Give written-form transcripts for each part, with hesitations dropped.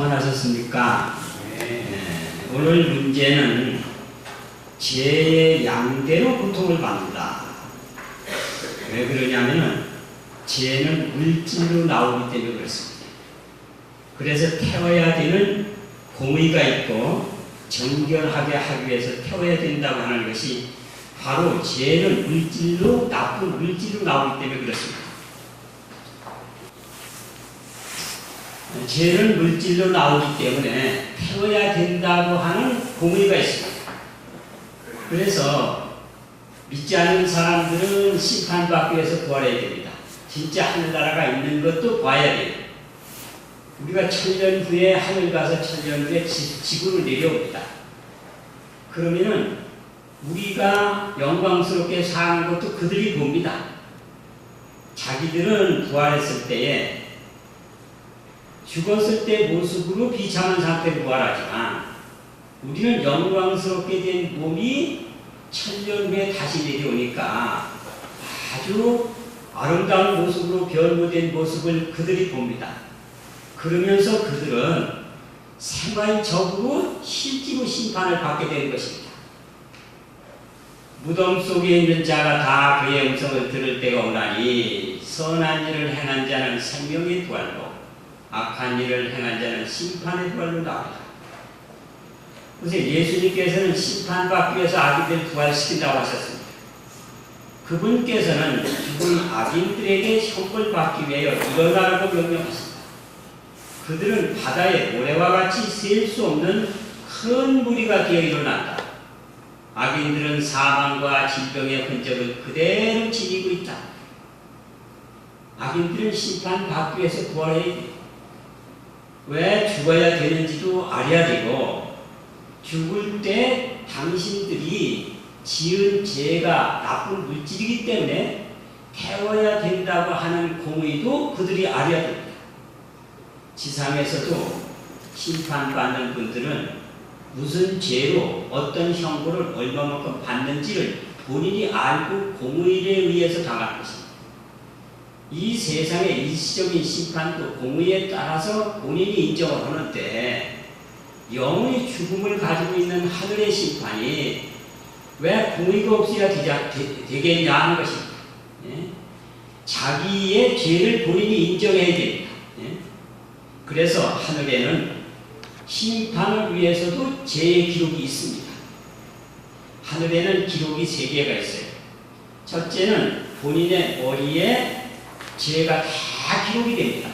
평안하셨습니까? 오늘 문제는 죄의 양대로 고통을 받는다. 왜 그러냐면은 죄는 물질로 나오기 때문에 그렇습니다. 그래서 태워야 되는 공의가 있고 정결하게 하기 위해서 태워야 된다고 하는 것이 바로 죄는 물질로, 나쁜 물질로 나오기 때문에 그렇습니다. 죄는 물질로 나오기 때문에 태워야 된다고 하는 공의가 있습니다. 그래서 믿지 않는 사람들은 심판받기 위해서 구하려야 됩니다. 진짜 하늘나라가 있는 것도 봐야 돼요. 우리가 1000년 후에 하늘 가서 1000년 후에 지구로 내려옵니다. 그러면은 우리가 영광스럽게 사는 것도 그들이 봅니다. 자기들은 부활했을 때에 죽었을 때 모습으로 비참한 상태로 부활하지만 우리는 영광스럽게 된 몸이 1000년 후에 다시 내려오니까 아주 아름다운 모습으로 변모된 모습을 그들이 봅니다. 그러면서 그들은 생활적으로 실제로 심판을 받게 되는 것입니다. 무덤 속에 있는 자가 다 그의 음성을 들을 때가 오나니 선한 일을 행한 자는 생명의 부활로 악한 일을 행한 자는 심판의 부활로 나옵니다. 그래서 예수님께서는 심판받기 위해서 악인들을 부활시킨다고 하셨습니다. 그분께서는 죽은 악인들에게 형벌받기 위하여 일어나라고 명령하십니다. 그들은 바다의 모래와 같이 셀 수 없는 큰 무리가 되어 일어난다. 악인들은 사망과 질병의 흔적을 그대로 지니고 있다. 악인들은 심판받기 위해서 부활해야 돼. 왜 죽어야 되는지도 알아야 되고 죽을 때 당신들이 지은 죄가 나쁜 물질이기 때문에 태워야 된다고 하는 공의도 그들이 알아야 됩니다. 지상에서도 심판받는 분들은 무슨 죄로 어떤 형벌을 얼마만큼 받는지를 본인이 알고 공의에 의해서 당하는 것입니다. 이 세상의 일시적인 심판도 공의에 따라서 본인이 인정을 하는데 영원히 죽음을 가지고 있는 하늘의 심판이 왜 공의가 없어야 되겠냐 하는 것입니다. 예? 자기의 죄를 본인이 인정해야 됩니다. 예? 그래서 하늘에는 심판을 위해서도 죄의 기록이 있습니다. 하늘에는 기록이 3개가 있어요. 첫째는 본인의 머리에 죄가 다 기록이 됩니다.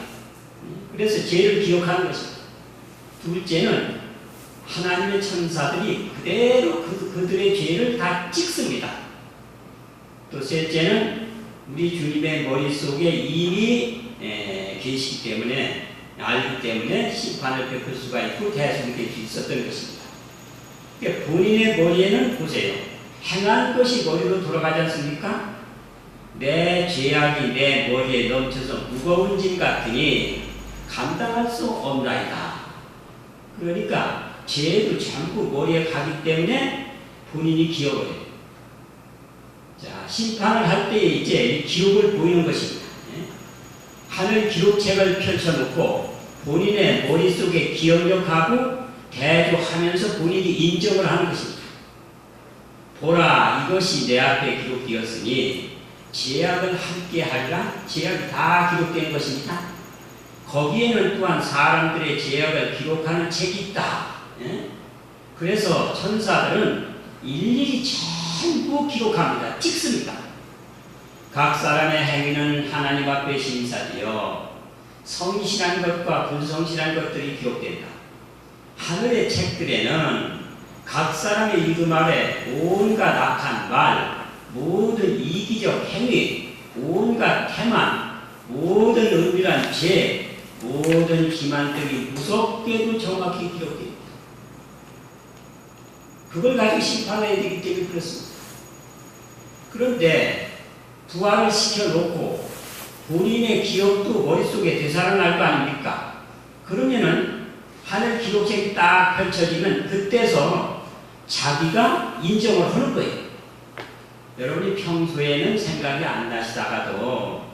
그래서 죄를 기록하는 것입니다. 둘째는 하나님의 천사들이 그대로 그들의 죄를 다 찍습니다. 또 셋째는 우리 주님의 머릿속에 이미 계시기 때문에 알기 때문에 심판을 베풀 수가 있고 대속될 수 있었던 것입니다. 그러니까 본인의 머리에는 보세요. 행한 것이 머리로 돌아가지 않습니까? 내 죄악이 내 머리에 넘쳐서 무거운 짐 같으니 감당할 수 없나이다. 그러니까 죄도 전부 머리에 가기 때문에 본인이 기억을 해요. 자, 심판을 할 때 이제 기록을 보이는 것입니다. 하늘 기록책을 펼쳐놓고 본인의 머릿속에 기억력하고 대조하면서 본인이 인정을 하는 것입니다. 보라, 이것이 내 앞에 기록되었으니 죄악을 함께 하리라. 죄악이 다 기록된 것입니다. 거기에는 또한 사람들의 죄악을 기록하는 책이 있다. 그래서 천사들은 일일이 전부 기록합니다. 찍습니다. 각 사람의 행위는 하나님 앞에 심사되어 성실한 것과 불성실한 것들이 기록된다. 하늘의 책들에는 각 사람의 이름 아래 온갖 악한 말, 모든 이기적 행위, 온갖 태만, 모든 은밀한 죄, 모든 기만들이 무섭게도 정확히 기록됩니다. 그걸 가지고 심판해야 되기 때문에 그렇습니다. 그런데 부활을 시켜놓고 본인의 기억도 머릿속에 되살아날 거 아닙니까? 그러면은 하늘 기록책이 딱 펼쳐지면 그때서 자기가 인정을 하는 거예요. 여러분이 평소에는 생각이 안 나시다가도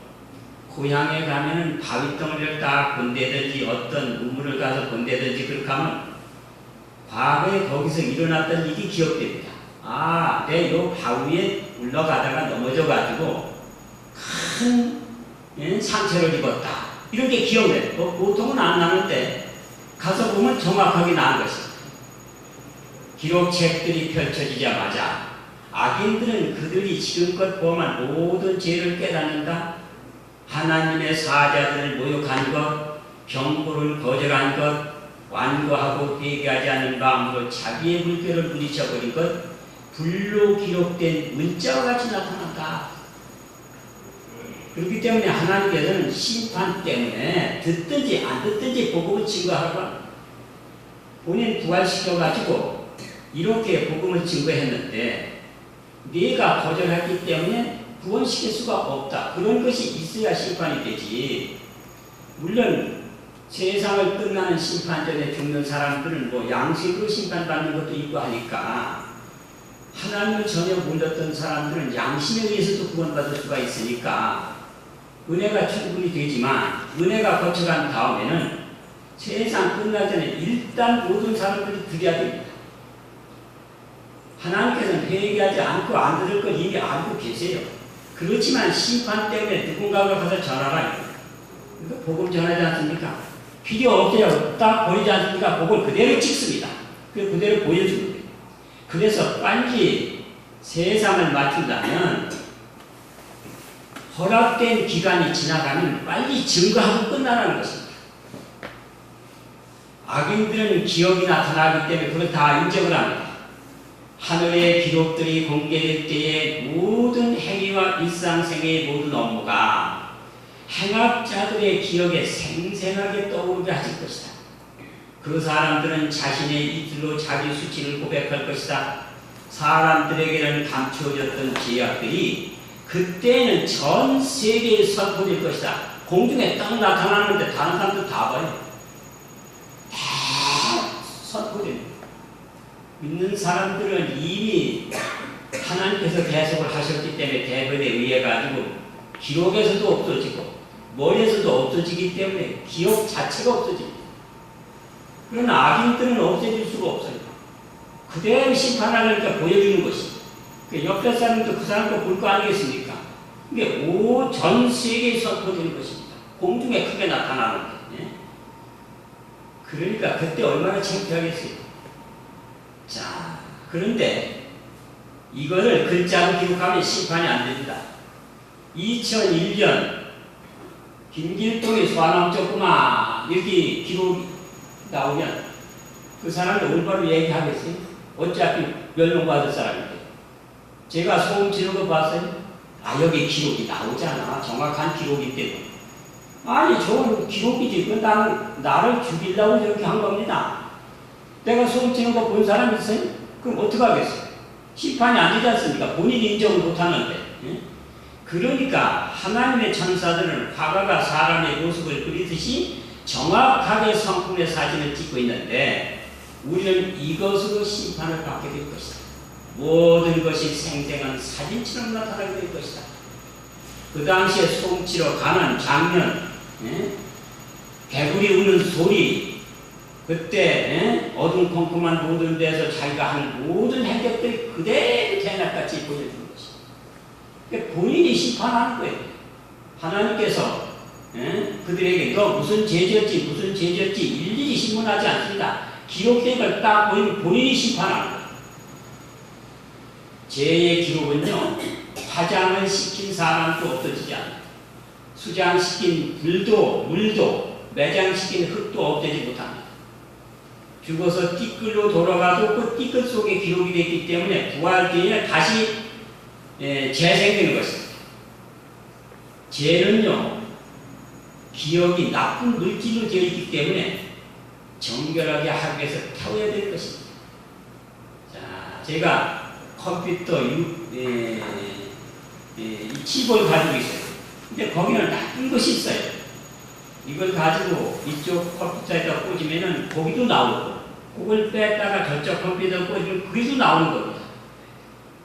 고향에 가면은 바위덩어리를 딱 본대든지 어떤 우물을 가서 본대든지 그렇게 하면 과거에 거기서 일어났던 일이 기억됩니다. 아, 내 요 바위에 올라가다가 넘어져가지고 큰 상처를 입었다. 이런 게 기억돼요. 보통은 안 나는데 가서 보면 정확하게 나는 것입니다. 기록책들이 펼쳐지자마자 악인들은 그들이 지금껏 범한 모든 죄를 깨닫는다. 하나님의 사자들을 모욕한 것, 경고를 거절한 것, 완고하고 회개하지 않는 마음으로 자기의 물결을 부딪혀버린 것, 불로 기록된 문자와 같이 나타난다. 그렇기 때문에 하나님께서는 심판 때문에 듣든지 안 듣든지 복음을 증거하라고 본인 부활시켜가지고 이렇게 복음을 증거했는데 네가 거절했기 때문에 구원시킬 수가 없다. 그런 것이 있어야 심판이 되지. 물론 세상을 끝나는 심판 전에 죽는 사람들은 뭐 양식으로 심판받는 것도 있고 하니까 하나님을 전혀 몰랐던 사람들은 양심에 의해서도 구원받을 수가 있으니까 은혜가 충분히 되지만 은혜가 거쳐간 다음에는 세상 끝나기 전에 일단 모든 사람들이 드려야 됩니다. 하나님께서는 회개하지 않고 안 들을 걸 이미 알고 계세요. 그렇지만 심판 때문에 누군가가 가서 전하라. 그러니까 복음 전하지 않습니까? 필요 없어요. 딱 보이지 않습니까? 복음 그대로 찍습니다. 그대로 보여주는 거예요. 그래서 빨리 세상을 맞춘다면 허락된 기간이 지나가면 빨리 증거하고 끝나라는 것입니다. 악인들은 기억이 나타나기 때문에 그걸 다 인정을 합니다. 하늘의 기록들이 공개될 때에 모든 행위와 일상생의 모든 업무가 행악자들의 기억에 생생하게 떠오르게 하실 것이다. 그 사람들은 자신의 입술로 자기 수치를 고백할 것이다. 사람들에게는 감추어졌던 죄악들이 그때는 전 세계에 선포될 것이다. 공중에 딱 나타나는데 다른 사람들 다 봐요. 다 선포됩니다. 믿는 사람들은 이미 하나님께서 계속을 하셨기 때문에 대변에 의해 가지고 기록에서도 없어지고 머리에서도 없어지기 때문에 기억 자체가 없어집니다. 그러나 악인들은 없어질 수가 없어요. 그대로 심판하려니까 보여주는 것이. 옆에 사람도 그 사람도 볼 거 아니겠습니까? 이게 전 세계에 선포되는 것입니다. 공중에 크게 나타나는 거예요. 그러니까 그때 얼마나 창피하겠어요. 자, 그런데 이거를 글자로 기록하면 심판이 안 됩니다. 2001년 김길동이 소아암 쪘구만 이렇게 기록이 나오면 그 사람이 올바로 얘기하겠어요? 어차피 멸망받을 사람인데. 제가 소음 지르는 거 봤어요? 아, 여기 기록이 나오잖아. 정확한 기록이 때문에. 아니, 저건 기록이지. 그 나를 죽이려고 저렇게 한 겁니다. 내가 소음 치는 거 본 사람 있어요? 그럼 어떡하겠어요? 심판이 안 되지 않습니까? 본인이 인정을 못하는데. 그러니까 하나님의 천사들은 화가가 사람의 모습을 그리듯이 정확하게 성품의 사진을 찍고 있는데 우리는 이것으로 심판을 받게 될 것이다. 모든 것이 생생한 사진처럼 나타나게 될 것이다. 그 당시에 소음 치러 가는 장면, 개구리 우는 소리, 그때 어둠컴컴한 모든 데서 자기가 한 모든 행적들이 그대로 대낮같이 보여주는 것입니다. 그러니까 본인이 심판하는 거예요. 하나님께서 그들에게 너 무슨 죄졌지 무슨 죄졌지 일일이 신문하지 않습니다. 기록된 걸 딱 보이면 본인이 심판하는 거예요. 죄의 기록은요, 화장을 시킨 사람도 없어지지 않아요. 수장시킨 불도 물도 매장시킨 흙도 없애지 못합니다. 죽어서 띠끌로 돌아가도 그 띠끌 속에 기록이 됐기 때문에 부활 뒤에 다시 재생되는 것입니다. 죄는요, 기억이 나쁜 물질로 되어 있기 때문에 정결하게 하기 위해서 태워야 될 것입니다. 자, 제가 컴퓨터 칩을 가지고 있어요. 근데 거기는 나쁜 것이 있어요. 이걸 가지고 이쪽 컴퓨터에다 꽂으면은 거기도 나오고, 그걸 뺐다가 저쪽 컴퓨터에 꽂으면 그게도 나오는 겁니다.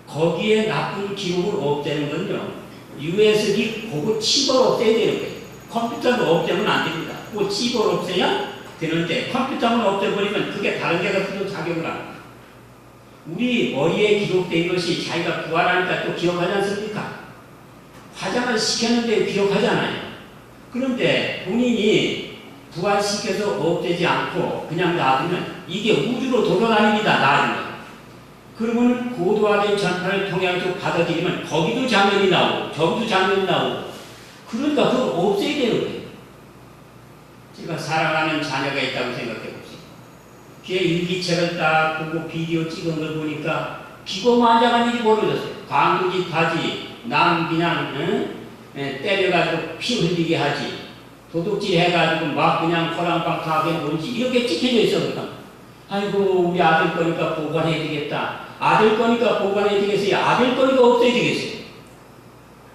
거기에 나쁜 기록을 없애는 건요, USB 그거 칩을 없애야 되는 거예요. 컴퓨터를 없애면 안 됩니다. 뭐 집을 없애야 되는데 컴퓨터만 없애버리면 그게 다른 데 가서 또 작용을 합니다. 우리 머리에 기록된 것이 자기가 부활하니까 또 기억하지 않습니까? 화장을 시켰는데 기억하잖아요. 그런데 본인이 부활시켜서 없애지 않고 그냥 놔두면 이게 우주로 돌아다닙니다. 놔두면. 그러면 고도화된 전파를 통해서 받아들이면 거기도 장면이 나오고 저기도 장면이 나오고 그러니까 그걸 없애야 되는 거예요. 제가 사랑하는 자녀가 있다고 생각해 보세요. 걔 일기책을 딱 보고 비디오 찍은 걸 보니까 기고만장한 일이 벌어졌어요. 광고짓 하지, 남 그냥 때려가지고 피 흘리게 하지, 도둑질 해가지고 막 그냥 호랑방탕하게 놀지 이렇게 찍혀져 있어. 그러니까 아이고 우리 아들 거니까 보관해야 되겠다. 아들 거니까 보관해야 되겠어요. 아들 거니까 없애야 되겠어요.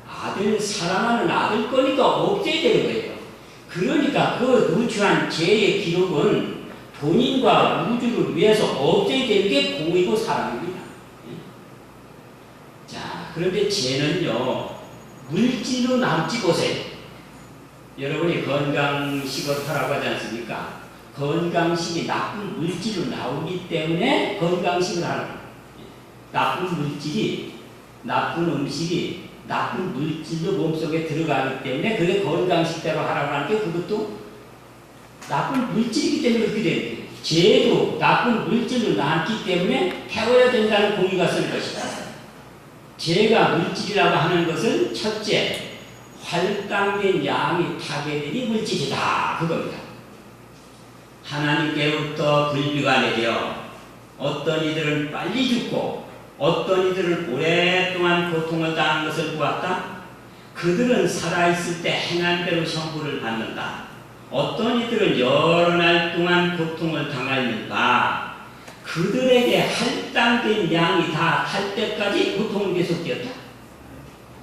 아들 사랑하는 아들 거니까 없애야 되는 거예요. 그러니까 그 누추한 죄의 기록은 본인과 우주를 위해서 없애야 되는 게 공이고 사랑입니다. 자, 그런데 죄는요 물질로 남지 보세요. 여러분이 건강식을 하라고 하지 않습니까? 건강식이 나쁜 물질로 나오기 때문에 건강식을 하는 거예요. 나쁜 물질이, 나쁜 음식이 나쁜 물질로 몸속에 들어가기 때문에 그게 건강식대로 하라고 하는 게 그것도 나쁜 물질이기 때문에 그렇게 되는 거예요. 죄도 나쁜 물질로 남기 때문에 태워야 된다는 공의가 쓴 것이다. 죄가 물질이라고 하는 것은 첫째, 할당된 양이 타게 되니 물질이다. 그겁니다. 하나님께로부터 분리가 내려 어떤 이들은 빨리 죽고 어떤 이들은 오랫동안 고통을 당한 것을 보았다. 그들은 살아있을 때 행한 대로 형벌을 받는다. 어떤 이들은 여러 날 동안 고통을 당하였는가. 그들에게 할당된 양이 다 할 때까지 고통은 계속되었다.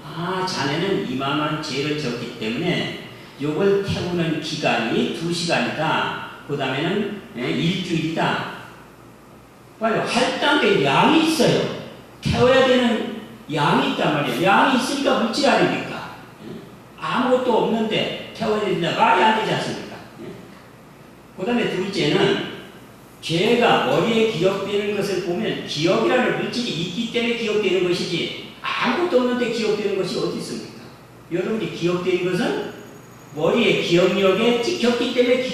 아, 자네는 이만한 죄를 졌기 때문에 요걸 태우는 기간이 2시간이다. 그 다음에는 일주일이다. 봐요. 할당된 양이 있어요. 태워야 되는 양이 있단 말이에요. 양이 있으니까 물질 아닙니까? 아무것도 없는데 태워야 된다. 말이 안 되지 않습니까? 그 다음에 둘째는 죄가 머리에 기억되는 것을 보면 기억이라는 물질이 있기 때문에 기억되는 것이지 아무것도 없는데 기억되는 것이 어디 있습니까? 여러분이 기억되는 것은 머리에 기억력에 찍혔기 때문에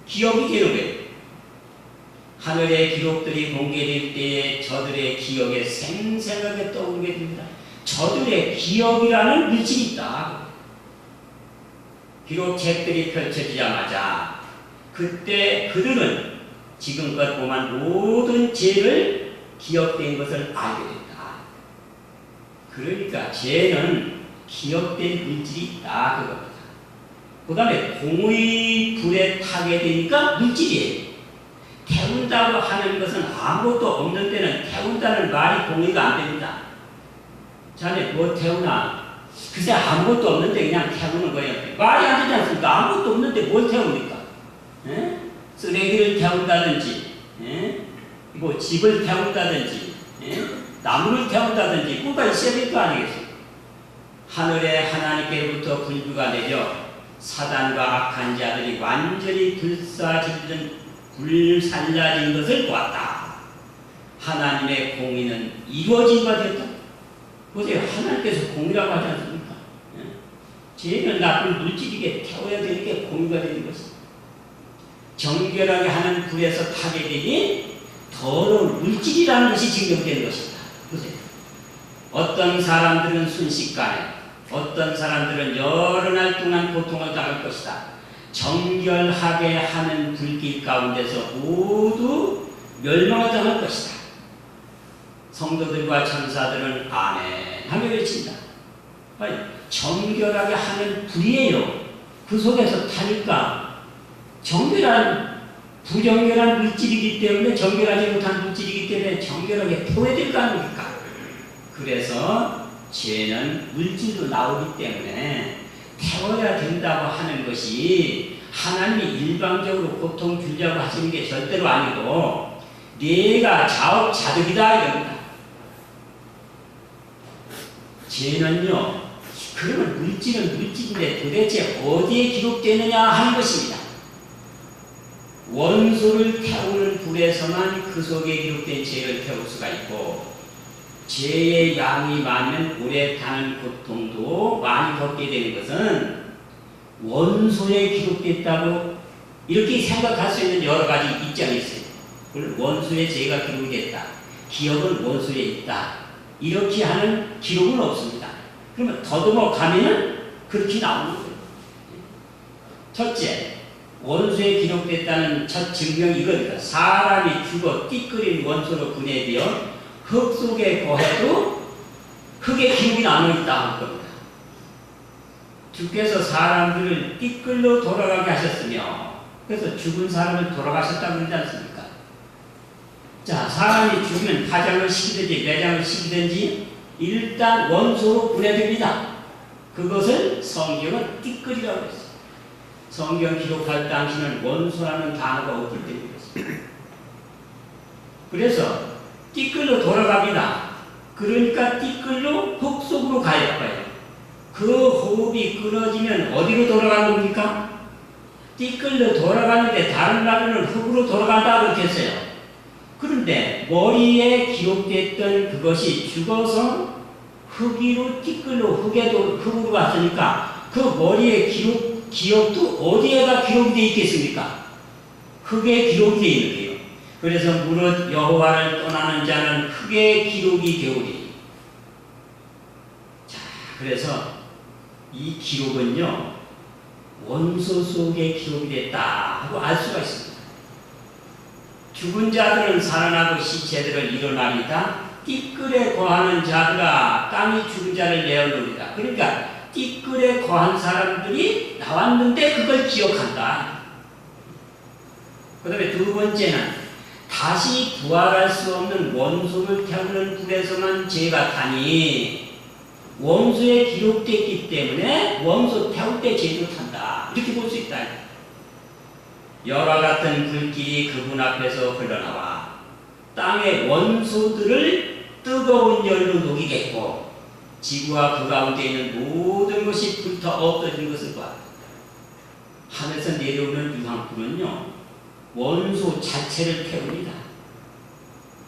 기억이 되는 거예요. 하늘의 기록들이 공개될 때에 저들의 기억에 생생하게 떠오르게 됩니다. 저들의 기억이라는 물질이 있다. 기록책들이 펼쳐지자마자 그때 그들은 지금껏 범한 모든 죄를 기억된 것을 알게 된다. 그러니까 죄는 기억된 물질이 있다. 그겁니다. 그 다음에 공의 불에 타게 되니까 물질이에요. 태운다고 하는 것은 아무것도 없는 데는 태운다는 말이 공의가 안 됩니다. 자네 뭐 태우나? 글쎄 아무것도 없는데 그냥 태우는 거예요. 말이 안 되지 않습니까? 아무것도 없는데 뭘 태웁니까? 에? 쓰레기를 태운다든지, 뭐 집을 태운다든지, 나무를 태운다든지 뭐가 있어야 될 거 아니겠어요? 하늘에 하나님께로부터 불비가 내려 사단과 악한 자들이 완전히 불살라진 것을 보았다. 하나님의 공의는 이루어진 바 되었다. 보세요. 하나님께서 공의라고 하지 않습니까? 죄는 나쁜 물질이게 태워야 되는 게 공의가 되는 것입니다. 정결하게 하는 불에서 타게 되니 더러운 물질이라는 것이 증명되는 것입니다. 보세요. 어떤 사람들은 순식간에, 어떤 사람들은 여러 날 동안 고통을 당할 것이다. 정결하게 하는 불길 가운데서 모두 멸망을 당할 것이다. 성도들과 천사들은 아멘 하며 외친다. 정결하게 하는 불이에요. 그 속에서 타니까 정결한, 부정결한 물질이기 때문에 정결하지 못한 물질이기 때문에 정결하게 태워야 될 거 아닙니까? 그래서 죄는 물질로 나오기 때문에 태워야 된다고 하는 것이 하나님이 일방적으로 고통 주려고 하시는 게 절대로 아니고 내가 자업자득이다 이겁니다. 죄는요 그러면 물질은 물질인데 도대체 어디에 기록되느냐 하는 것입니다. 원소를 태우는 불에서만 그 속에 기록된 죄를 태울 수가 있고, 죄의 양이 많으면 오래 타는 고통도 많이 겪게 되는 것은 원소에 기록됐다고 이렇게 생각할 수 있는 여러 가지 입장이 있어요. 원소에 죄가 기록이 됐다. 기억은 원소에 있다. 이렇게 하는 기록은 없습니다. 그러면 더듬어 가면은 그렇게 나오는 거예요. 첫째, 원소에 기록됐다는 첫 증명이 이겁니다. 사람이 죽어 띠끌인 원소로 분해되어 흙 속에 거해도 흙에 기록이 남아있다 할 겁니다. 주께서 사람들을 띠끌로 돌아가게 하셨으며, 그래서 죽은 사람을 돌아가셨다고 그러지 않습니까? 자, 사람이 죽으면 파장을 시키든지 내장을 시키든지 일단 원소로 분해됩니다. 그것을 성경은 띠끌이라고 했어요. 성경 기록할 당시는 원소라는 단어가 없을 때입니다. 그래서 띠끌로 돌아갑니다. 그러니까 띠끌로 흙 속으로 가야 해요. 그 호흡이 끊어지면 어디로 돌아가는 겁니까? 띠끌로 돌아가는데 다른 나라는 흙으로 돌아간다 그렇게 했어요. 그런데 머리에 기록됐던 그것이 죽어서 흙으로 띠끌로 흙으로 갔으니까 그 머리에 기억도 어디에가 기록이 되어 있겠습니까? 흙에 기록이 되어 있는 거예요. 그래서 무릇 여호와를 떠나는 자는 흙에 기록이 되오리. 자, 그래서 이 기록은요, 원소 속에 기록이 됐다 하고 알 수가 있습니다. 죽은 자들은 살아나고 시체들을 일어나리다. 띠끌에 거하는 자들아 땅이 죽은 자를 내어놓으리다. 그러니까 띠끌에 거한 사람들이 나왔는데 그걸 기억한다. 그 다음에 두 번째는 다시 부활할 수 없는 원소를 태우는 불에서만 죄가 타니 원소에 기록됐기 때문에 원소 태울 때 죄도 탄다. 이렇게 볼 수 있다. 열화 같은 불길이 그분 앞에서 흘러나와 땅의 원소들을 뜨거운 열로 녹이겠고 지구와 그 가운데 있는 모든 것이 불타 없어진 것을 봐. 하늘에서 내려오는 유황불은요, 원소 자체를 태웁니다.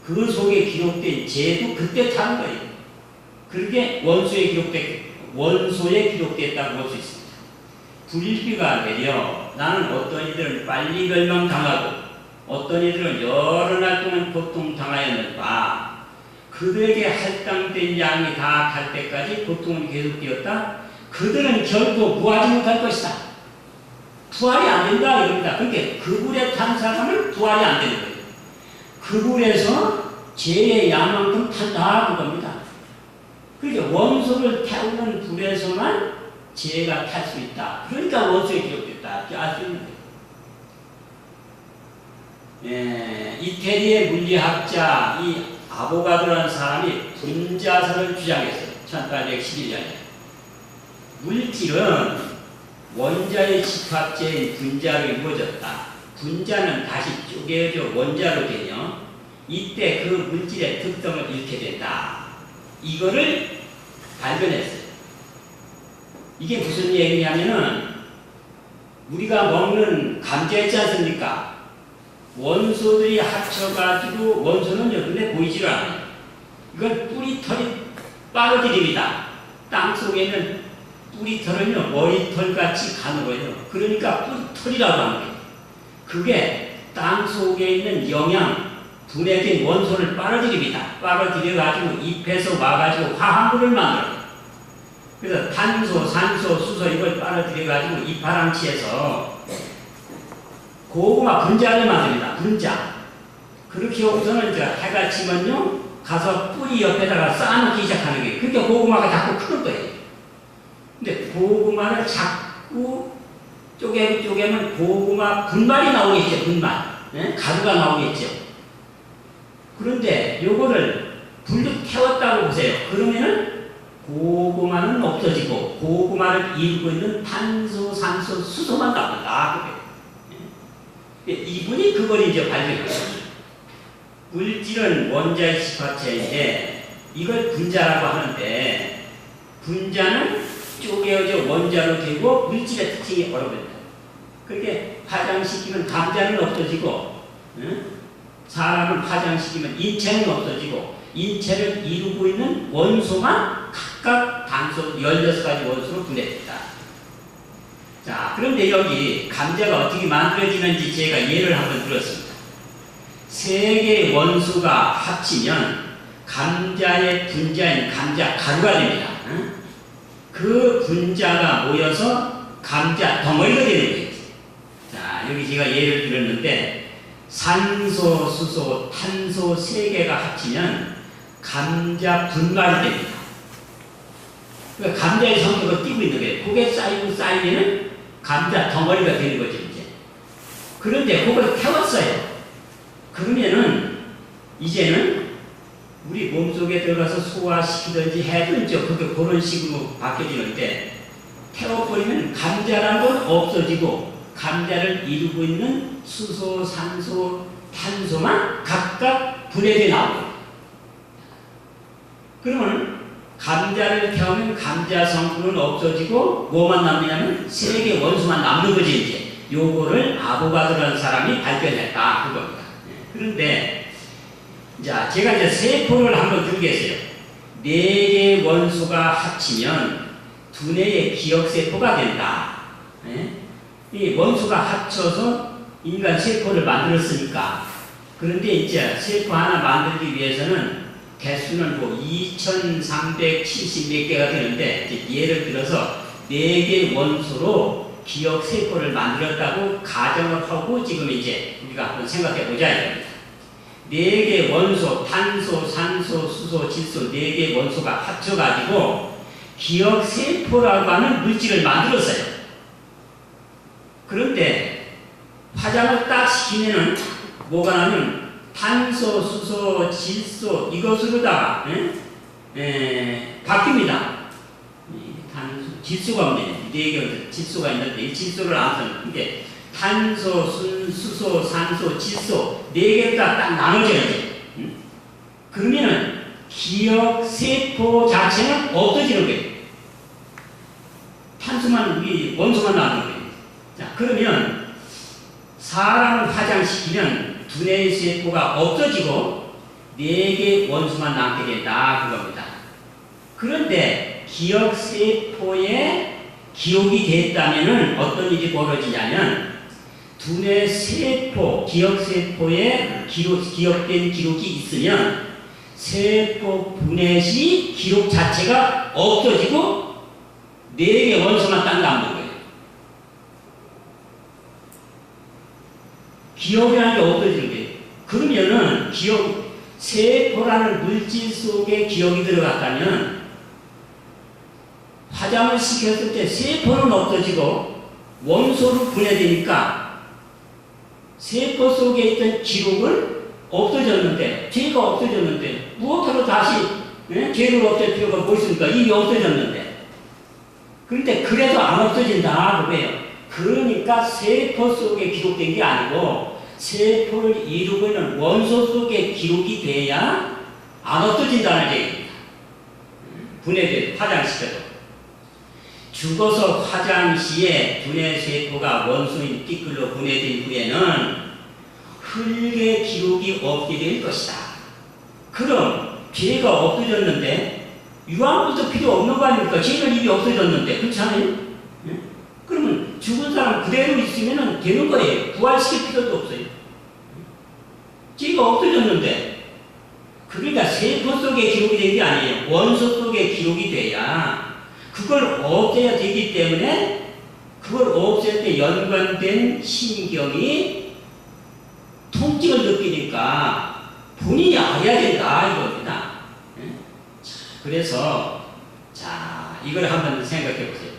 그 속에 기록된 죄도 그때 타는 거예요. 그게 원소에 기록됐다고 볼 수 있습니다. 불비가 내려 나는 어떤 이들은 빨리 멸망당하고 어떤 이들은 여러 날 동안 고통당하였는가. 그들에게 할당된 양이 다 갈 때까지 고통은 계속되었다. 그들은 결코 구하지 못할 것이다. 부활이 안 된다 이럽니다. 그러니까 그 불에 탄 사람은 부활이 안 되는 거예요. 그 불에서 죄의 양만큼 탄다 그겁니다. 그러니까 원소를 태우는 불에서만 죄가 탈 수 있다. 그러니까 원소에 기록됐다. 이렇게 알 수 있는 거예요. 이태리의 물리학자 이 아보가드라는 사람이 분자설을 주장했어요. 1811년에. 물질은 원자의 집합체인 분자로 이루어졌다. 분자는 다시 쪼개져 원자로 되며 이때 그 물질의 특성을 잃게 된다. 이거를 발견했어요. 이게 무슨 얘기냐면은 우리가 먹는 감자 있지 않습니까? 원소들이 합쳐가지고 원소는요, 근데 보이질 않아요. 이건 뿌리털이 빨아들입니다. 땅 속에 있는 뿌리털은요, 머리털같이 가늘어요. 그러니까 뿌리털이라고 하는 거예요. 그게 땅 속에 있는 영양, 분해된 원소를 빨아들입니다. 빨아들여가지고 잎에서 와가지고 화합물을 만들어요. 그래서 탄소, 산소, 수소 이걸 빨아들여가지고 이파랑치에서 고구마 분자를 만듭니다. 분자. 그렇게 하고서는 해가 지면요, 가서 뿌리 옆에다가 쌓아놓기 시작하는 거예요. 그러니까 고구마가 자꾸 크는 거예요. 근데 고구마를 자꾸 쪼개면 고구마 분말이 나오겠죠, 분말. 네? 가루가 나오겠죠. 그런데 요거를 불로 태웠다고 보세요. 그러면은 고구마는 없어지고 고구마를 이루고 있는 탄소, 산소, 수소만 남는다. 이분이 그걸 이제 발견했어요. 물질은 원자의 집합체인데 이걸 분자라고 하는데 분자는 쪼개어져 원자로 되고 물질의 특징이 얼어버린다. 그렇게 화장시키면 감자는 없어지고, 사람을 화장시키면 인체는 없어지고, 인체를 이루고 있는 원소만 각각 단소 16가지 원소로 분해됐다. 자, 그런데 여기 감자가 어떻게 만들어지는지 제가 예를 한번 들었습니다. 세 개의 원소가 합치면 감자의 분자인 감자 가루가 됩니다. 그 분자가 모여서 감자 덩어리가 되는 거예요. 자, 여기 제가 예를 들었는데 산소, 수소, 탄소 세 개가 합치면 감자 분말이 됩니다. 그러니까 감자의 성격을 띠고 있는 거예요. 그게 쌓이고 쌓이면 감자 덩어리가 되는 거죠, 이제. 그런데 그걸 태웠어요. 그러면은 이제는 우리 몸속에 들어가서 소화시키든지 해든지 그게 그런 식으로 바뀌어지는데 태워버리면 감자라는 건 없어지고 감자를 이루고 있는 수소, 산소, 탄소만 각각 분해돼 나오고, 그러면 감자를 태우면 감자 성분은 없어지고 뭐만 남냐면 세 개 원소만 남는 거지. 이제 요거를 아보가드라는 사람이 발견했다 그겁니다. 그런데 자, 제가 이제 세포를 한번 들겠어요. 네 개의 원소가 합치면 두뇌의 기억세포가 된다. 이 원소가 합쳐서 인간 세포를 만들었으니까. 그런데 이제 세포 하나 만들기 위해서는 개수는 뭐 2370 몇 개가 되는데, 이제 예를 들어서 4개 원소로 기억세포를 만들었다고 가정을 하고 지금 이제 우리가 한번 생각해 보자 이겁니다. 4개 원소, 탄소, 산소, 수소, 질소 4개 원소가 합쳐가지고 기억세포라고 하는 물질을 만들었어요. 그런데 화장을 딱 시키면은 뭐가 나면 탄소, 수소, 질소 이것으로다가 바뀝니다. 탄소, 질소가 없네. 4개 질소가 있는데 이 질소를 안 쓰는 이게 탄소, 수소, 산소, 질소 4개가 딱 나눠져요. 그러면은 기억 세포 자체는 없어지는 거예요. 탄소만 우리 원소만 나오는 거예요. 자, 그러면 사람을 화장시키면 두뇌의 세포가 없어지고 4개 원소만 남게 된다 그겁니다. 그런데 기억 세포에 기억이 됐다면은 어떤 일이 벌어지냐면 두뇌 세포, 기억 세포에 기억된 기록이 있으면 세포 분해 시 기록 자체가 없어지고 4개 원소만 딱 남는 거예요. 기억이라는 게 없어지는 거예요. 그러면은 기억, 세포라는 물질 속에 기억이 들어갔다면 화장을 시켰을 때 세포는 없어지고 원소로 분해되니까 세포 속에 있던 기록은 없어졌는데, 죄가 없어졌는데 무엇으로 다시 죄를 없앨 필요가 뭐 있습니까? 이미 없어졌는데. 그런데 그래도 안 없어진다 그거예요. 그러니까 세포 속에 기록된 게 아니고 세포를 이루고 있는 원소 속에 기록이 돼야 안 없어진다는 얘기입니다. 분해돼 화장시켜도. 죽어서 화장 시에 두뇌 세포가 원소인 띠끌로 분해된 후에는 흙의 기록이 없게 될 것이다. 그럼 죄가 없어졌는데 유황부터 필요 없는 거 아닙니까? 죄는 이미 없어졌는데 그렇지 않아요? 그러면 죽은 사람 그대로 있으면 되는 거예요. 부활시킬 필요도 없어요. 죄가 없어졌는데, 그러니까 세포 속에 기록이 된 게 아니에요. 원소 속에 기록이 돼야 그걸 없애야 되기 때문에 그걸 없앨 때 연관된 신경이 통증을 느끼니까 본인이 알아야 된다 이겁니다. 그래서 자, 이걸 한번 생각해 보세요.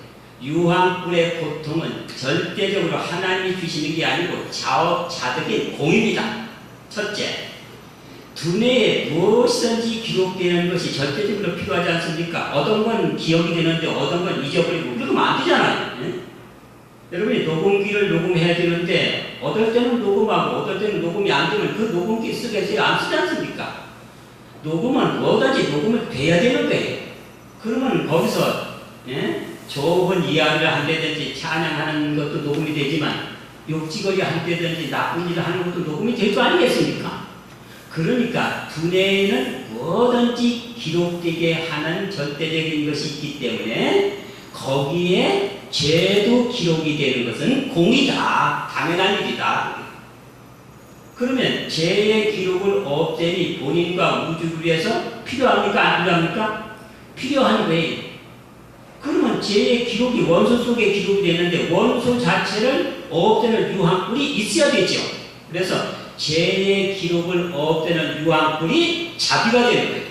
유황불의 고통은 절대적으로 하나님이 주시는 게 아니고 자업자득인 공입니다. 첫째, 두뇌에 무엇이든지 기록되는 것이 절대적으로 필요하지 않습니까? 얻은 건 기억이 되는데 얻은 건 잊어버리고 그러면 안 되잖아요. 여러분이 녹음기를 녹음해야 되는데 어떨 때는 녹음하고 어떨 때는 녹음이 안 되면 그 녹음기 쓰겠어요? 안 쓰지 않습니까? 녹음은 뭐든지 녹음을 돼야 되는 거예요. 그러면 거기서 좋은 이야기를 한다든지 찬양하는 것도 녹음이 되지만 욕지거리 한다든지 나쁜 일을 하는 것도 녹음이 될 거 아니겠습니까? 그러니까 두뇌에는 뭐든지 기록되게 하는 절대적인 것이 있기 때문에 거기에 죄도 기록이 되는 것은 공이다. 당연한 일이다. 그러면 죄의 기록을 없애니 본인과 우주를 위해서 필요합니까? 안 필요합니까? 필요한 거예요. 그러면 죄의 기록이 원소 속에 기록이 되는데 원소 자체를 없애는 유황불이 있어야 되죠. 그래서 죄의 기록을 없애는 유황불이 자비가 되는 거예요.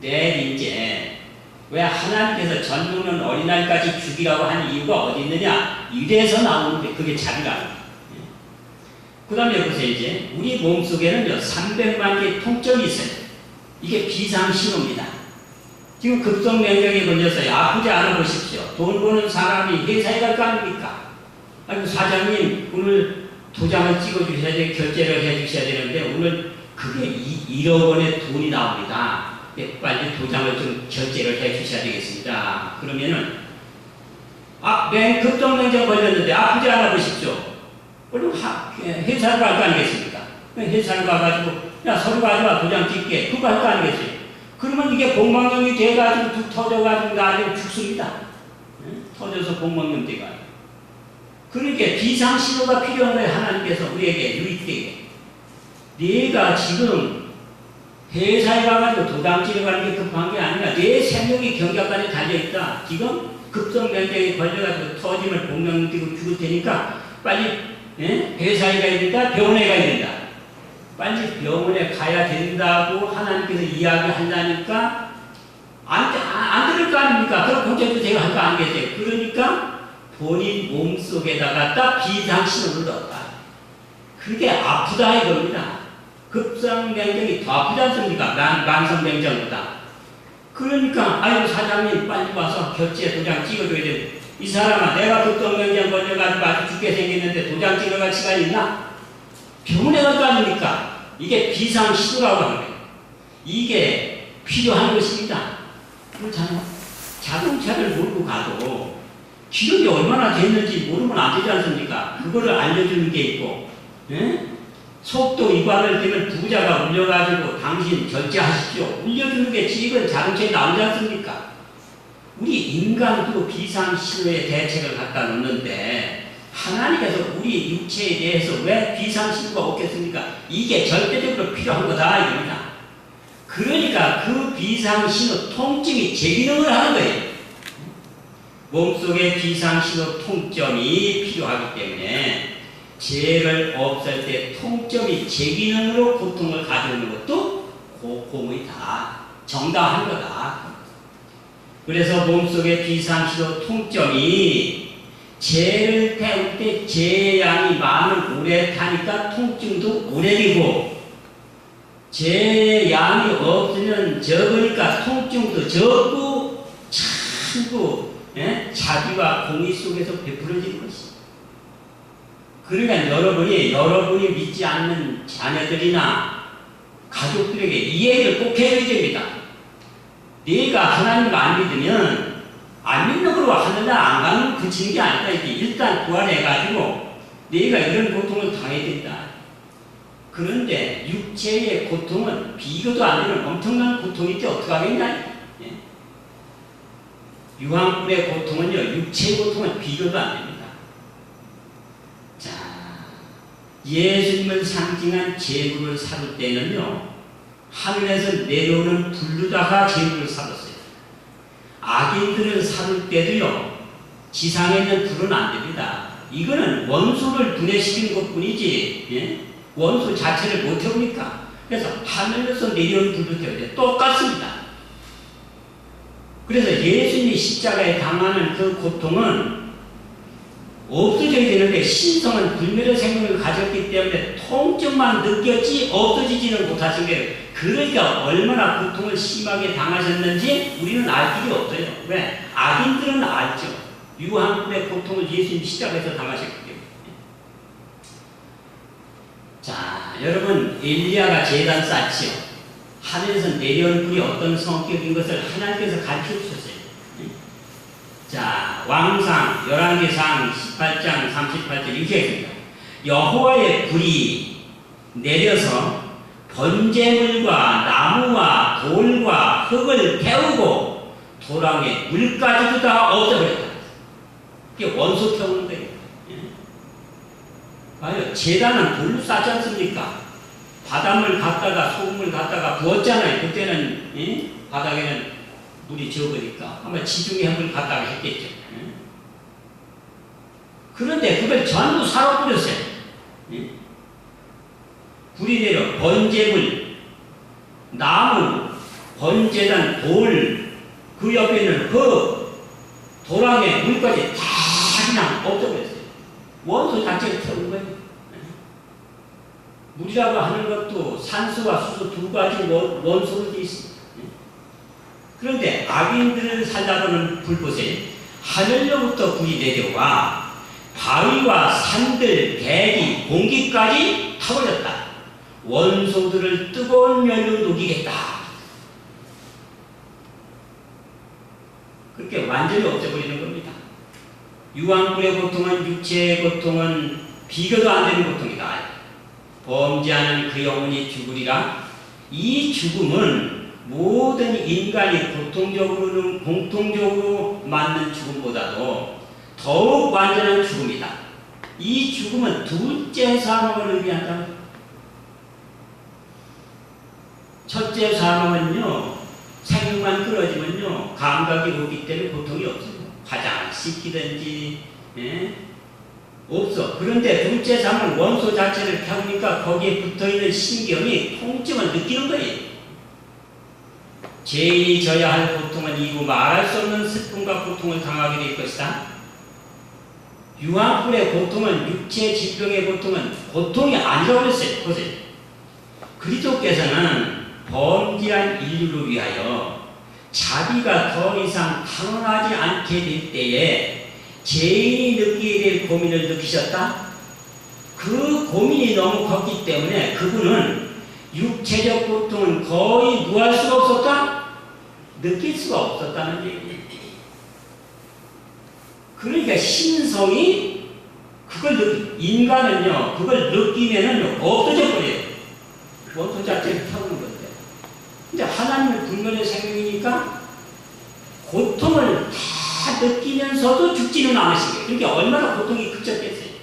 내일 이제 왜 하나님께서 전 먹는 어린아이까지 죽이라고 하는 이유가 어디 있느냐? 이래서 나오는데 그게 자비가 아닙니다. 그 다음에 보세요. 이제 우리 몸속에는요 300만 개의 통증이 있어요. 이게 비상신호입니다. 지금 급성맹장에 걸려서 아프지 않아 보십시오. 돈 버는 사람이 회사에 갈 거 아닙니까? 아니 사장님 오늘 도장을 찍어주셔야 돼, 결제를 해주셔야 되는데 오늘 그게 1억 원의 돈이 나옵니다. 네, 빨리 도장을 좀 결제를 해주셔야 되겠습니다. 그러면은 급성맹장 걸렸는데 아프지 않아 보십시오. 얼른 회사를 갈 거 아니겠습니까? 회사를 가가지고 야 서류 가져와 도장 찍게 그거 할 거 아니겠어요? 그러면 이게 복막염이 돼가지고 툭 터져가지고 나중에 죽습니다. 터져서 복막염 돼가지고. 그러니까 비상신호가 필요한 거예요. 하나님께서 우리에게 유익되게. 네가 지금 회사에 가가지고 도장 찍어가는 게 급한 게 아니라 내 생명이 경각간에 달려있다. 지금 급성맹장에 걸려가지고 터지면 복막염 되고 죽을 테니까 빨리 회사에 가야 된다. 병원에 가야 된다. 빨리 병원에 가야 된다고 하나님께서 이야기한다니까 안 들을 거 아닙니까? 그럼 걱정도 제가 할 거 아니겠어요? 그러니까 본인 몸속에다가 딱 비상신호를 넣었다. 그게 아프다 이겁니다. 급성맹장이 더 아프지 않습니까? 만성맹장보다. 그러니까 아이고 사장님 빨리 와서 결제 도장 찍어줘야 돼. 이 사람아 내가 급성맹장 걸려가지고 아주 죽게 생겼는데 도장 찍어갈 시간이 있나? 병원에 갈 거 아닙니까? 이게 비상신호라고 하는 거예요. 이게 필요한 것입니다. 그렇잖아요. 자동차를 몰고 가도 기록이 얼마나 됐는지 모르면 안 되지 않습니까? 그거를 알려주는 게 있고 속도 위반을 되면 부자가 울려가지고 당신 결제하십시오. 울려주는 게 지금 자동차에 나오지 않습니까? 우리 인간도 비상신호에 대책을 갖다 놓는데 하나님께서 우리 육체에 대해서 왜 비상신호가 없겠습니까? 이게 절대적으로 필요한 거다 이겁니다. 그러니까 그 비상신호 통증이 제 기능을 하는 거예요. 몸속에 비상신호 통점이 필요하기 때문에 죄를 없앨 때 통점이 제 기능으로 고통을 가져오는 것도 공의다. 정당한 거다. 그래서 몸속에 비상신호 통점이 죄를 태울 때 죄의 양이 마음을 오래 타니까 통증도 오래 되고 죄의 양이 없으면 적으니까 통증도 적고 참고 자비와 공의 속에서 베풀어지는 것이. 그러니까 여러분이 믿지 않는 자녀들이나 가족들에게 이 얘기를 꼭 해야 됩니다. 네가 하나님을 안 믿으면 안 믿는 걸로 하느냐 안 가는 그치는 게 아니다. 일단 부활해가지고 네가 이런 고통을 당해야 된다. 그런데 육체의 고통은 비교도 안 되는 엄청난 고통이지 어떡하겠냐. 유황불의 고통은요 육체의 고통은 비교도 안 됩니다. 자, 예수님을 상징한 제물을 사를 때는요 하늘에서 내려오는 불루다가 제물을 사줬어요. 악인들을 사를 때도요 지상에 있는 불은 안 됩니다. 이거는 원소를 분해시키는 것 뿐이지 원소 자체를 못 태웁니까? 그래서 하늘에서 내려오는 불도 태워야 돼. 똑같습니다. 그래서 예수님이 십자가에 당하는 그 고통은 없어져야 되는데 신성은 불멸의 생명을 가졌기 때문에 통증만 느꼈지 없어지지는 못하신 거예요. 그러니까 얼마나 고통을 심하게 당하셨는지 우리는 알 길이 없어요. 왜? 악인들은 알죠. 유황불의 고통을 예수님 십자가에서 당하셨기 때문에. 자, 여러분 엘리야가 제단 쌓지요. 하늘에서 내려온 불이 어떤 성격인 것을 하나님께서 가르쳐 주셨어요. 왕상, 열왕기상 18장 38절 이렇게 했습니다. 여호와의 불이 내려서 번제물과 나무와 돌과 흙을 태우고 도랑에 물까지도 다 없애버렸다. 이게 원소 태우는 거예요. 봐요. 제단은 돌로 싸지 않습니까? 바닷물 갖다가 소금물 갖다가 부었잖아요. 그때는 바닥에는 물이 적으니까 아마 지중해 물 갖다가 했겠죠. 그런데 그걸 전부 사로 뿌렸어요. 불이 내려 번제물, 나무, 번제단, 돌, 그 옆에 있는 흙, 도랑에 물까지 다 그냥 없애버렸어요. 원소 자체를 태운 거예요. 물이라고 하는 것도 산소와 수소 두 가지 원소로 되어 있습니다. 그런데 악인들을 살다보는 불 보세요. 하늘로부터 불이 내려와 바위와 산들, 대기, 공기까지 타버렸다. 원소들을 뜨거운 열로 녹이겠다. 그렇게 완전히 없애버리는 겁니다. 유황불의 고통은 육체의 고통은 비교도 안 되는 고통이다. 범죄하는 그 영혼이 죽으리라. 이 죽음은 모든 인간이 공통적으로 맞는 죽음보다도 더욱 완전한 죽음이다. 이 죽음은 둘째 사망을 의미한다. 첫째 사망은요, 생육만 끊어지면요, 감각이 오기 때문에 고통이 없어요. 화장 씻기든지, 없어. 그런데 둘째 사망은 원소 자체를 태우니까 거기에 붙어있는 신경이 통증을 느끼는 거예요. 죄인이 져야 할 고통은 이루 말할 수 없는 슬픔과 고통을 당하게 될 것이다. 유황불의 고통은 육체 질병의 고통은 고통이 아니라고 했어요. 보세요. 그리스도께서는 범죄한 인류를 위하여 자비가 더 이상 탄원하지 않게 될 때에 죄인이 느끼게 될 고민을 느끼셨다. 그 고민이 너무 컸기 때문에 그분은 육체적 고통은 거의 무할 수가 없었다? 느낄 수가 없었다는 얘기예요. 그러니까 신성이 그걸 인간은요, 그걸 느끼면은 없어져 버려요. 원소 자체를 태우는 건데. 근데 하나님은 분별의 생명이니까 고통을 다 느끼면서도 죽지는 않으시게. 그러니까 얼마나 고통이 극적겠어요.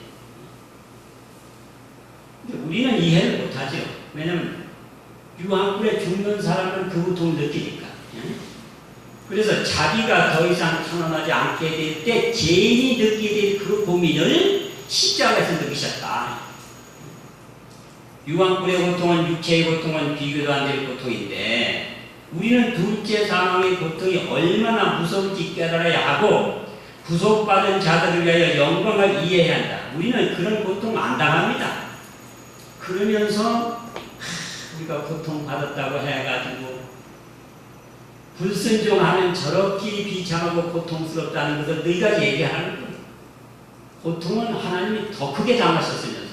근데 우리는 이해를 못하죠. 왜냐면 유황불에 죽는 사람은 그 고통을 느끼니까. 그래서 자기가 더 이상 탄원하지 않게 될 때 죄인이 느끼게 될 그 고민을 십자가에서 느끼셨다. 유황불의 고통은 육체의 고통은 비교도 안 될 고통인데 우리는 둘째 사망의 고통이 얼마나 무서운지 깨달아야 하고 구속받은 자들을 위하여 영광을 이해해야 한다. 우리는 그런 고통 안 당합니다. 그러면서 우리가 고통받았다고 해가지고 불순종하면 저렇게 비참하고 고통스럽다는 것을 너희가 얘기하는 거예요. 고통은 하나님이 더 크게 당하셨으면서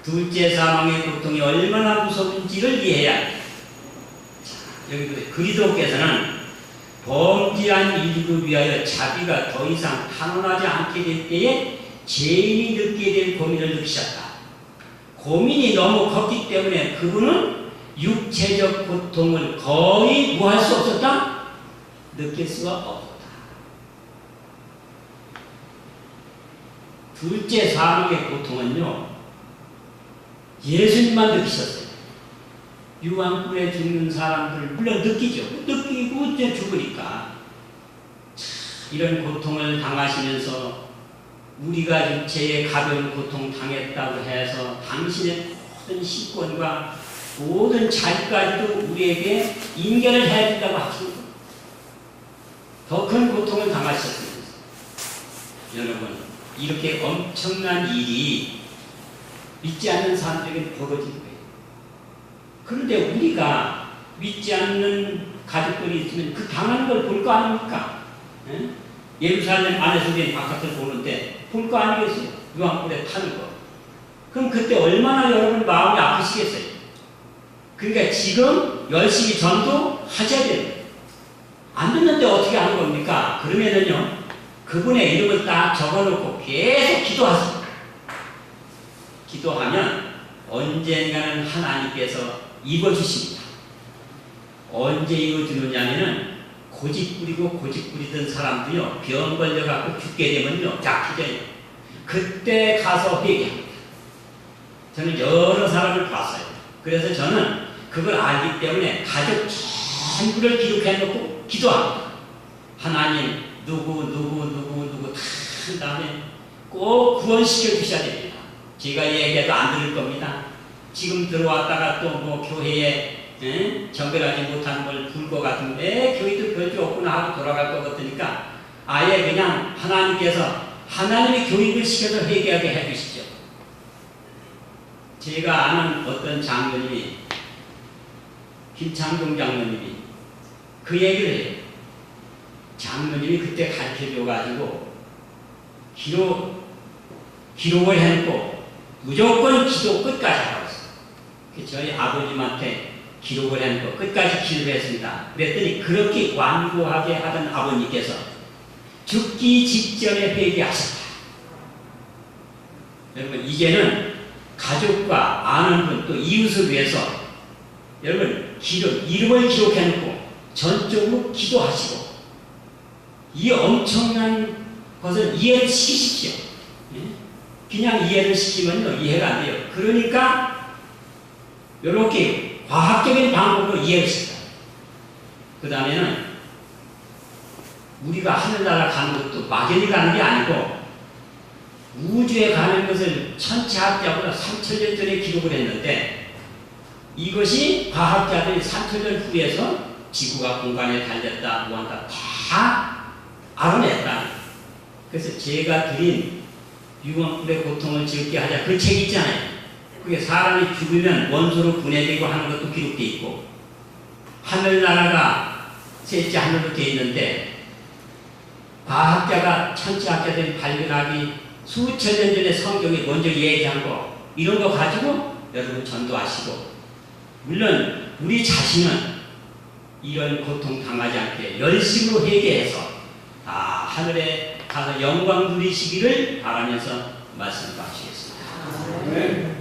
둘째 사망의 고통이 얼마나 무서운지를 이해해야 합니다. 여기 그리스도께서는 범죄한 인류를 위하여 자기가 더 이상 탄원하지 않게 될 때에 죄인이 느끼게 될 고민을 느끼셨다. 고민이 너무 컸기 때문에 그분은 육체적 고통을 거의 뭐 할 수 없었다? 느낄 수가 없었다. 둘째 사망의 고통은요, 예수님만 느끼셨어요. 유황불에 죽는 사람들 물론 느끼죠. 느끼고 이제 죽으니까 이런 고통을 당하시면서 우리가 육체에 가벼운 고통 당했다고 해서 당신의 모든 식권과 모든 자유까지도 우리에게 인견을 해야 된다고 하십니다. 더 큰 고통을 당하셨습니다. 여러분, 이렇게 엄청난 일이 믿지 않는 사람들에게 벌어진 거예요. 그런데 우리가 믿지 않는 가족들이 있으면 그 당하는 걸 볼 거 아닙니까? 예루살렘 안에서 우리 바깥을 보는데 볼 거 아니겠어요? 유황불에 타는 거. 그럼 그때 얼마나 여러분 마음이 아프시겠어요? 그러니까 지금 열심히 전도하셔야 돼요. 안 듣는데 어떻게 하는 겁니까? 그러면은요, 그분의 이름을 딱 적어놓고 계속 기도하세요. 기도하면 언젠가는 하나님께서 이루어주십니다. 언제 이루어주느냐면은 고집 부리던 사람도요, 병 걸려갖고 죽게 되면요, 약해져요. 그때 가서 회개합니다. 저는 여러 사람을 봤어요. 그래서 저는 그걸 알기 때문에 가족 전부를 기록해놓고 기도합니다. 하나님, 누구 다 한 다음에 꼭 구원시켜 주셔야 됩니다. 제가 얘기해도 안 들을 겁니다. 지금 들어왔다가 또 뭐 교회에 정결하지 못한 걸 불 것 같은데 교회도 별게 없구나 하고 돌아갈 것 같으니까 아예 그냥 하나님께서 하나님의 교육을 시켜서 회개하게 해주시죠. 제가 아는 어떤 장로님이, 김창동 장로님이 그 얘기를 해요. 장로님이 그때 가르쳐줘가지고 기록을 해놓고 무조건 기도 끝까지 하고 있어요. 저희 아버님한테 기록을 해놓고 끝까지 기도를 했습니다. 그랬더니 그렇게 완고하게 하던 아버님께서 죽기 직전에 회개하셨다. 여러분, 이제는 가족과 아는 분 또 이웃을 위해서 여러분 이름을 기록해놓고 전적으로 기도하시고 이 엄청난 것을 이해를 시키십시오. 그냥 이해를 시키면요 이해가 안 돼요. 그러니까 이렇게 과학적인 방법으로 이해를 시켜요. 그 다음에는 우리가 하늘나라 가는 것도 막연히 가는 게 아니고 우주에 가는 것을 천체학자보다 3000년 전에 기록을 했는데 이것이 과학자들이 3000년 후에서 지구가 공간에 달렸다 뭐한다 다 알아냈다. 그래서 제가 드린 유언불의 고통을 즐게 하자 그 책 있잖아요. 그게 사람이 죽으면 원소로 분해되고 하는 것도 기록되어 있고 하늘나라가 셋째 하늘로 되어 있는데 과학자가 천체학자들이 발견하기 수천 년 전에 성경에 먼저 얘기한 거 이런 거 가지고 여러분 전도하시고 물론 우리 자신은 이런 고통 당하지 않게 열심으로 회개해서 다 하늘에 가서 영광 누리시기를 바라면서 말씀 마치겠습니다.